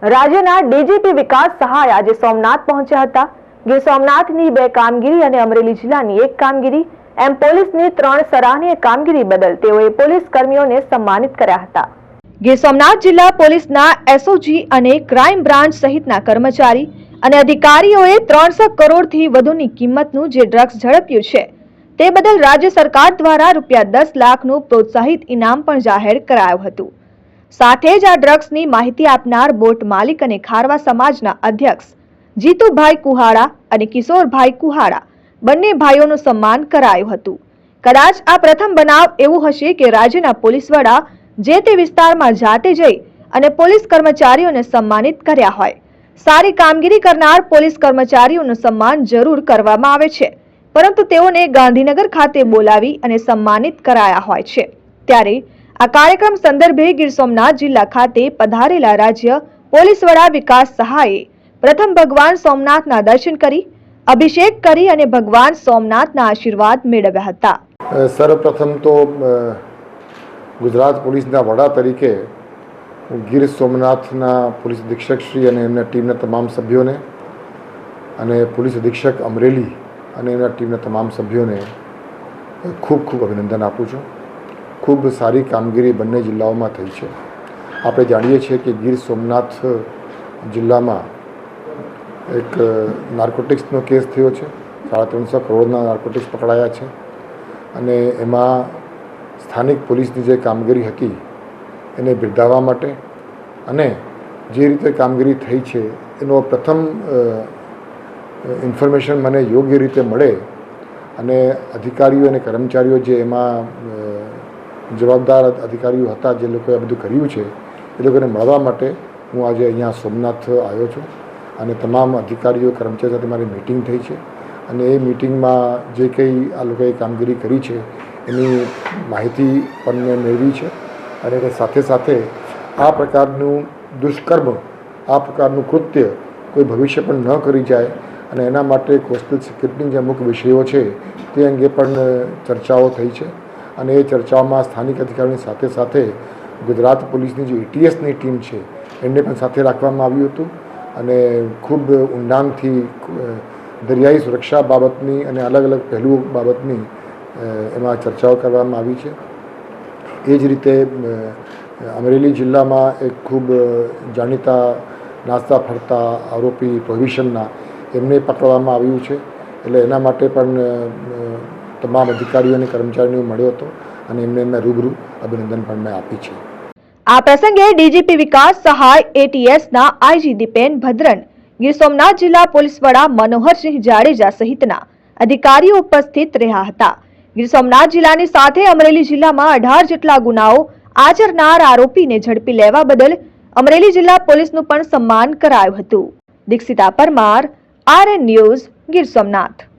રાજ્યના ડીજીપી વિકાસ સહાય આજે સોમનાથ પહોંચ્યા હતા। ગીર સોમનાથની 2 કામગીરી અને અમરેલી જિલ્લાની 1 કામગીરી એમ પોલીસની 3 સરાહનીય કામગીરી બદલ તેઓએ પોલીસ કર્મીઓને સન્માનિત કર્યા હતા। ગીર સોમનાથ જિલ્લા પોલીસના એસઓજી અને ક્રાઇમ બ્રાન્ચ સહિતના કર્મચારી અને અધિકારીઓએ 300 કરોડથી વધુની કિંમતનું જે ડ્રગ્સ ઝડપ્યું છે તે બદલ રાજ્ય સરકાર દ્વારા ₹10 લાખનું પ્રોત્સાહિત ઇનામ પણ જાહેર કરાયું હતું। સાથે જ આ ડ્રગ્સની માહિતી આપનાર બોટ માલિક અને ખારવા સમાજના અધ્યક્ષ જીતુભાઈ કુહાડા અને કિશોરભાઈ કુહાડા બંને ભાઈઓનું સન્માન કરાયું હતું। કદાચ આ પ્રથમ બનાવ એવું હશે કે રાજ્યના પોલીસ વડા જે તે વિસ્તારમાં જાતે જઈ અને પોલીસ કર્મચારીઓને સન્માનિત કર્યા હોય। સારી કામગીરી કરનાર પોલીસ કર્મચારીઓનું સન્માન જરૂર કરવામાં આવે છે, પરંતુ તેઓને ગાંધીનગર ખાતે બોલાવી અને સન્માનિત કરાયા હોય છે। ત્યારે આ કાર્યક્રમ સંદર્ભે ગીર સોમનાથ જિલ્લા ખાતે પધારેલા રાજ્ય પોલીસ વડા વિકાસ સહાયે પ્રથમ ભગવાન સોમનાથના દર્શન કરી અભિષેક કરી અને ભગવાન સોમનાથના આશીર્વાદ મેળવ્યા હતા। સર્વપ્રથમ તો ગુજરાત પોલીસના વડા તરીકે હું ગીર સોમનાથના પોલીસ અધિક્ષક શ્રી અને એમના ટીમના તમામ સભ્યોને અને પોલીસ અધિક્ષક અમરેલી અને એમના ટીમના તમામ સભ્યોને ખૂબ ખૂબ અભિનંદન આપું છું। ખૂબ સારી કામગીરી બંને જિલ્લાઓમાં થઈ છે। આપણે જાણીએ છીએ કે ગીર સોમનાથ જિલ્લામાં એક નાર્કોટિક્સનો કેસ થયો છે। 350 કરોડના નાર્કોટિક્સ પકડાયા છે અને એમાં સ્થાનિક પોલીસની જે કામગીરી હતી એને બિરદાવવા માટે અને જે રીતે કામગીરી થઈ છે એનો પ્રથમ ઇન્ફોર્મેશન મને યોગ્ય રીતે મળે અને અધિકારીઓ અને કર્મચારીઓ જે એમાં જવાબદાર અધિકારીઓ હતા, જે લોકોએ આ બધું કર્યું છે એ લોકોને મળવા માટે હું આજે અહીંયા સોમનાથ આવ્યો છું અને તમામ અધિકારીઓ કર્મચારીઓ સાથે મારી મિટિંગ થઈ છે અને એ મિટિંગમાં જે કંઈ આ લોકોએ કામગીરી કરી છે એની માહિતી પણ મેં મેળવી છે અને એને સાથે સાથે આ પ્રકારનું દુષ્કર્મ, આ પ્રકારનું કૃત્ય કોઈ ભવિષ્ય પણ ન કરી જાય અને એના માટે કોસ્ટલ સિક્યુરિટીના જે અમુક વિષયો છે તે અંગે પણ ચર્ચાઓ થઈ છે અને એ ચર્ચાઓમાં સ્થાનિક અધિકારીઓની સાથે સાથે ગુજરાત પોલીસની જે એટીએસની ટીમ છે એમને પણ સાથે રાખવામાં આવ્યું હતું અને ખૂબ ઊંડાણથી દરિયાઈ સુરક્ષા બાબતની અને અલગ અલગ પહેલુઓ બાબતની એમાં ચર્ચાઓ કરવામાં આવી છે। એ જ રીતે અમરેલી જિલ્લામાં એક ખૂબ જાણીતા નાસ્તા ફરતા આરોપી પ્રોહિબિશનના એમને પકડવામાં આવ્યું છે, એટલે એના માટે પણ તમામ અધિકારીઓ અને કર્મચારીઓને મળ્યો હતો અને એમને મેં રૂબરૂ અભિનંદન પણ મેં આપી છે। આ પ્રસંગે ડીજીપી વિકાસ સહાય એટીએસના આઈજી દીપેન ભદ્રન, ગીર સોમનાથ જિલ્લા પોલીસ વડા મનોહરસિંહ જાડેજા સહિતના અધિકારીઓ ઉપસ્થિત રહ્યા હતા। ગીર સોમનાથ જિલ્લાની સાથે અમરેલી જિલ્લામાં 18 જેટલા ગુનાઓ આચરનાર આરોપીને ઝડપી લેવા બદલ અમરેલી જિલ્લા પોલીસનું પણ સન્માન કરાયું હતું। Dikshita Parmar, RN news, Gir Somnath.